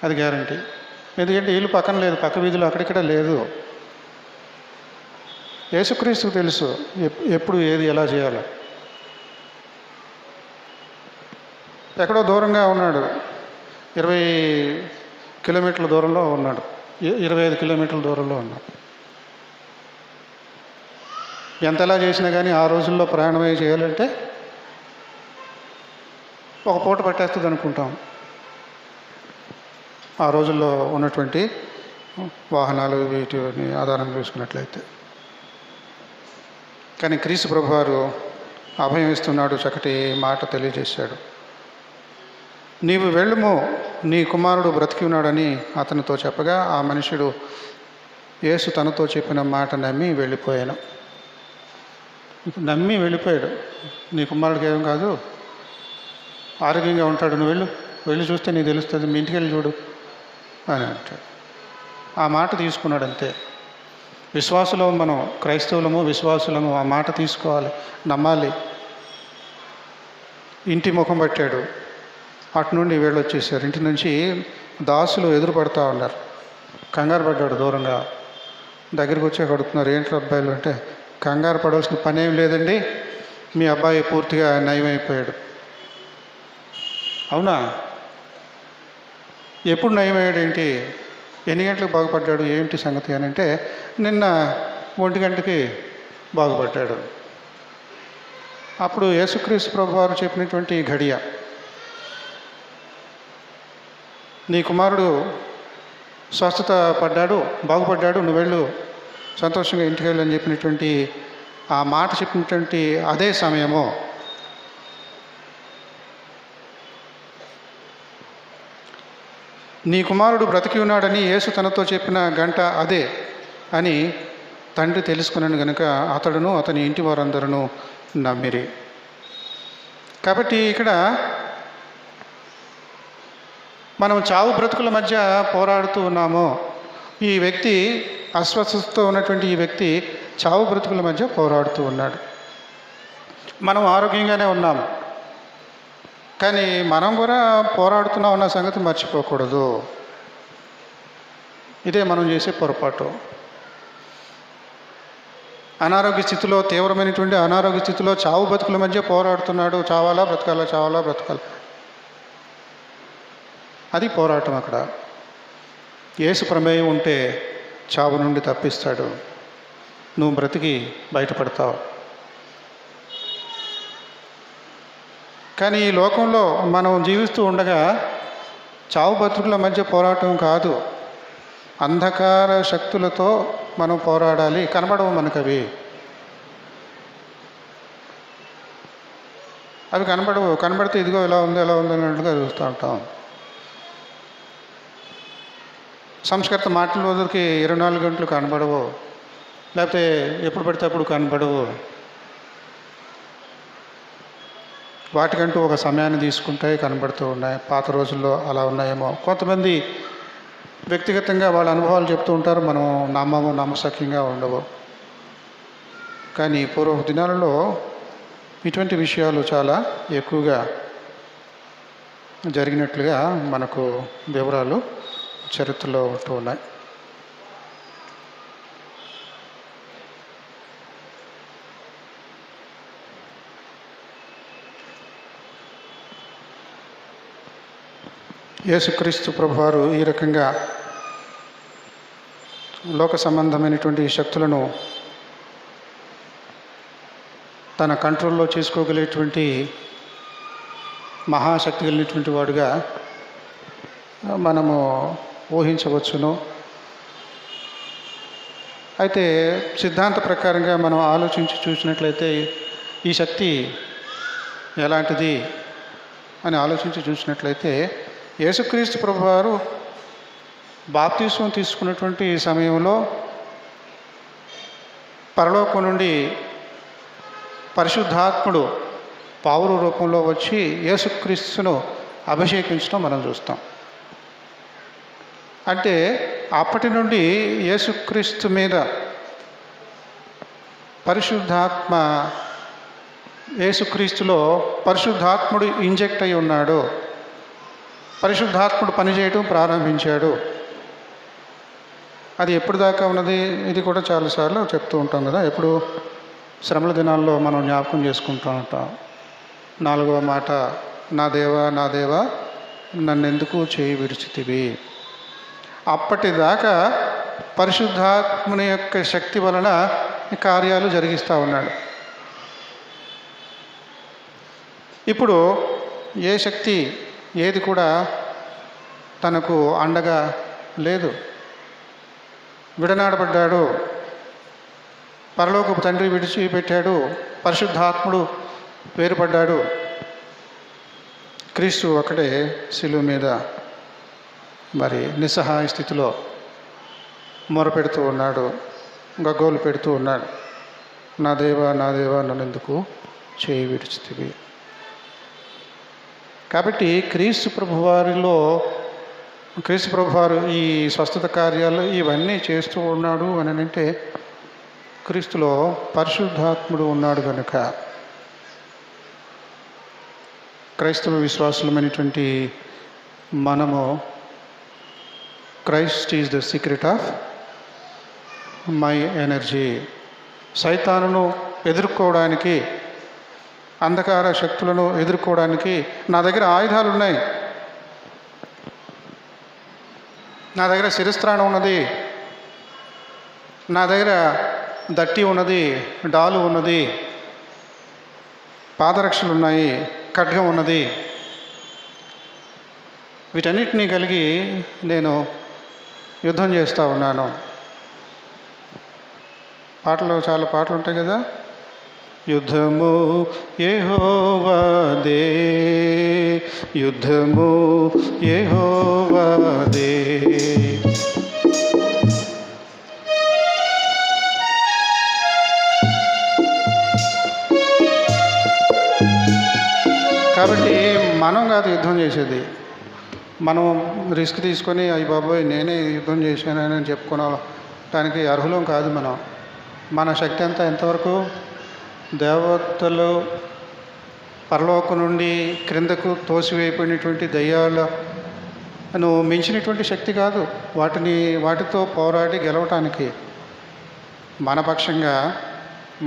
అది గ్యారంటీ. ఎందుకంటే ఇల్లు పక్కన లేదు, పక్క వీధిలో అక్కడిక్కడ లేదు. యేసుక్రీస్తుకు తెలుసు ఎప్పుడు ఏది ఎలా చేయాలో. ఎక్కడో దూరంగా ఉన్నాడు, 20 కిలోమీటర్ల దూరంలో ఉన్నాడు, 25 కిలోమీటర్ల దూరంలో ఉన్నాడు. ఎంతలా చేసినా కానీ ఆ రోజుల్లో ప్రయాణమై చేయాలంటే ఒక పూట పట్టేస్తుంది అనుకుంటాం, ఆ రోజుల్లో ఉన్నటువంటి వాహనాలు వీటిని ఆధారం చేసుకున్నట్లయితే. కానీ క్రీస్తు ప్రభువారు అభయం ఇస్తున్నాడు, చక్కటి మాట తెలియజేశాడు. నీవు వెళ్ళుము, నీ కుమారుడు బ్రతికి ఉన్నాడని అతనితో చెప్పగా ఆ మనుషుడు యేసు తనతో చెప్పిన మాట నమ్మి వెళ్ళిపోయాను. నమ్మి వెళ్ళిపోయాడు. నీ కుమారుడికి ఏం కాదు, ఆరోగ్యంగా ఉంటాడు, నువ్వు వెళ్ళి చూస్తే నీకు తెలుస్తుంది, మీ ఇంటికి వెళ్ళి చూడు అని అంటాడు. ఆ మాట తీసుకున్నాడు అంతే. విశ్వాసులో మనం క్రైస్తవులము, విశ్వాసులము ఆ మాట తీసుకోవాలి, నమ్మాలి. ఇంటి ముఖం పట్టాడు, అటు నుండి వీళ్ళు వచ్చేసారు. ఇంటి నుంచి దాసులు ఎదురు పడుతూ ఉన్నారు. కంగారు పడ్డాడు, దూరంగా దగ్గరికి వచ్చి అడుగుతున్నారు, ఏంటి అబ్బాయిలు అంటే, కంగారు పడవలసిన పని ఏం లేదండి, మీ అబ్బాయి పూర్తిగా నయమైపోయాడు. అవునా, ఎప్పుడు నయమయ్యాడు, ఏంటి, ఎన్ని గంటలకు బాగుపడ్డాడు, ఏంటి సంగతి అని అంటే, నిన్న 1 గంటకి బాగుపడ్డాడు. అప్పుడు యేసుక్రీస్తు ప్రభువారు చెప్పినటువంటి ఘడియ, నీ కుమారుడు స్వస్థత పడ్డాడు, బాగుపడ్డాడు, నువ్వు వెళ్ళు సంతోషంగా ఇంటికి వెళ్ళు అని చెప్పినటువంటి ఆ మాట చెప్పినటువంటి అదే సమయము నీ కుమారుడు బ్రతికి ఉన్నాడని యేసు తనతో చెప్పిన గంట అదే అని తండ్రి తెలుసుకున్నాను గనుక అతడును అతని ఇంటి వారందరూ నమ్మిరి. కాబట్టి ఇక్కడ మనం చావు బ్రతుకుల మధ్య పోరాడుతూ ఉన్నాము. ఈ వ్యక్తి అస్వస్థతతో ఉన్నటువంటి ఈ వ్యక్తి చావు బ్రతుకుల మధ్య పోరాడుతూ ఉన్నాడు. మనం ఆరోగ్యంగానే ఉన్నాము, కానీ మనం కూడా పోరాడుతున్నాం అన్న సంగతి మర్చిపోకూడదు. ఇదే మనం చేసే పొరపాటు. అనారోగ్య స్థితిలో, తీవ్రమైనటువంటి అనారోగ్య స్థితిలో చావు బ్రతుకుల మధ్య పోరాడుతున్నాడు. చావాలా బ్రతకాలా, చావాలా బ్రతకాలా, అది పోరాటం. అక్కడ యేసు ప్రమేయం ఉంటే చావు నుండి తప్పిస్తాడు, నువ్వు బ్రతికి బయటపడతావు. కానీ ఈ లోకంలో మనం జీవిస్తూ ఉండగా చావు బ్రతుకుల మధ్య పోరాటం కాదు, అంధకార శక్తులతో మనం పోరాడాలి. కనబడవు మనకు అవి కనబడవు. కనబడితే ఇదిగో ఎలా ఉంది ఎలా ఉంది అన్నట్టుగా చూస్తూ ఉంటాం. సంస్కృత మాటల రోజులకి 24 గంటలు కనబడవు, లేకపోతే ఎప్పుడు పడితే అప్పుడు కనబడవు. వాటికంటూ ఒక సమయాన్ని తీసుకుంటాయి, కనబడుతూ ఉన్నాయి. పాత రోజుల్లో అలా ఉన్నాయేమో. కొంతమంది వ్యక్తిగతంగా వాళ్ళ అనుభవాలు చెప్తూ ఉంటారు, మనం నమ్మశక్యంగా ఉండవు. కానీ పూర్వ దినాలలో ఇటువంటి విషయాలు చాలా ఎక్కువగా జరిగినట్లుగా మనకు వివరాలు చరిత్రలో ఉంటూ ఉన్నాయి. యేసుక్రీస్తు ప్రభువారు ఈ రకంగా లోక సంబంధమైనటువంటి శక్తులను తన కంట్రోల్లో చేసుకోగలిగేటువంటి మహాశక్తి కలిగినటువంటి వాడుగా మనము ఊహించవచ్చును. అయితే సిద్ధాంత ప్రకారంగా మనం ఆలోచించి చూసినట్లయితే ఈ శక్తి ఎలాంటిది అని ఆలోచించి చూసినట్లయితే యేసుక్రీస్తు ప్రభువారు బాప్తిస్మం తీసుకున్నటువంటి సమయంలో పరలోకం నుండి పరిశుద్ధాత్ముడు పావురు రూపంలో వచ్చి యేసుక్రీస్తును అభిషేకించడం మనం చూస్తాం. అంటే అప్పటి నుండి యేసుక్రీస్తు మీద పరిశుద్ధాత్మ, యేసుక్రీస్తులో పరిశుద్ధాత్ముడు ఇంజెక్ట్ అయి ఉన్నాడు. పరిశుద్ధాత్ముడు పనిచేయడం ప్రారంభించాడు. అది ఎప్పుడు దాకా ఉన్నది, ఇది కూడా చాలాసార్లు చెప్తూ ఉంటాం కదా. ఎప్పుడు శ్రమల దినాల్లో మనం జ్ఞాపకం చేసుకుంటూ ఉంటాం. 4వ మాట, నా దేవా నా దేవా నన్నెందుకు చేయి విడిచితివి. అప్పటిదాకా పరిశుద్ధాత్ముని యొక్క శక్తి వలన కార్యాలు జరిగిస్తూ ఉన్నాడు. ఇప్పుడు ఏ శక్తి ఏది కూడా తనకు అండగా లేదు. విడనాడబడ్డాడు, పరలోకపు తండ్రి విడిచిపెట్టాడు, పరిశుద్ధాత్ముడు వేరుపడ్డాడు. క్రీస్తు ఒకటే శిలువ మీద మరి నిస్సహాయ స్థితిలో మొరపెడుతూ ఉన్నాడు, గగ్గోలు పెడుతూ ఉన్నాడు. నా దేవా నా దేవా నన్నెందుకు చేయి విడిచితివి. కాబట్టి క్రీస్తు ప్రభువారు ఈ స్వస్థత కార్యాలు ఇవన్నీ చేస్తూ ఉన్నాడు అని అంటే క్రీస్తులో పరిశుద్ధాత్ముడు ఉన్నాడు కనుక. క్రైస్తవ విశ్వాసులమైనటువంటి మనము Christ is the secret of my energy. సైతానును ఎదుర్కోవడానికి, అంధకార శక్తులను ఎదుర్కోవడానికి నా దగ్గర ఆయుధాలు ఉన్నాయి. నా దగ్గర శిరస్త్రాణం ఉన్నది, నా దగ్గర దట్టి ఉన్నది, డాలు ఉన్నది, పాదరక్షలు ఉన్నాయి, ఖడ్గం ఉన్నది. వీటన్నిటినీ కలిగి నేను యుద్ధం చేస్తూ ఉన్నాను. పాటలు చాలా పాటలు ఉంటాయి కదా. యుద్ధము యెహోవాదే, యుద్ధము యెహోవాదే, కాబట్టి మనం కాదు యుద్ధం చేసేది. మనం రిస్క్ తీసుకొని అయ్యి బాబోయ్ నేనే యుద్ధం చేశానని చెప్పుకోవడానికి అర్హులం కాదు మనం. మన శక్తి అంతా ఎంతవరకు దేవతలు పరలోకం నుండి క్రిందకు తోసివేయబడినటువంటి దయ్యాలను మించినటువంటి శక్తి కాదు వాటితో పోరాడి గెలవటానికి, మన పక్షంగా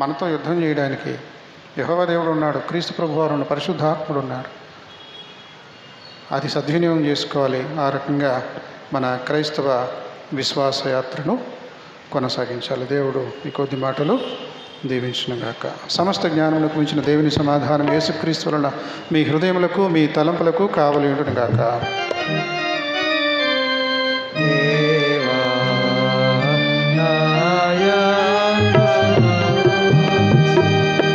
మనతో యుద్ధం చేయడానికి యెహోవా దేవుడు ఉన్నాడు, క్రీస్తు ప్రభువారు ఉన్నాడు, పరిశుద్ధాత్ముడు ఉన్నాడు. అది సద్వినియోగం చేసుకోవాలి. ఆ రకంగా మన క్రైస్తవ విశ్వాస యాత్రను కొనసాగించాలి. దేవుడు ఈ కొద్ది మాటలు దీవించునుగాక. సమస్త జ్ఞానములకు మించిన దేవుని సమాధానం యేసుక్రీస్తు వలన మీ హృదయములకు మీ తలంపులకు కావలి ఉండునుగాక.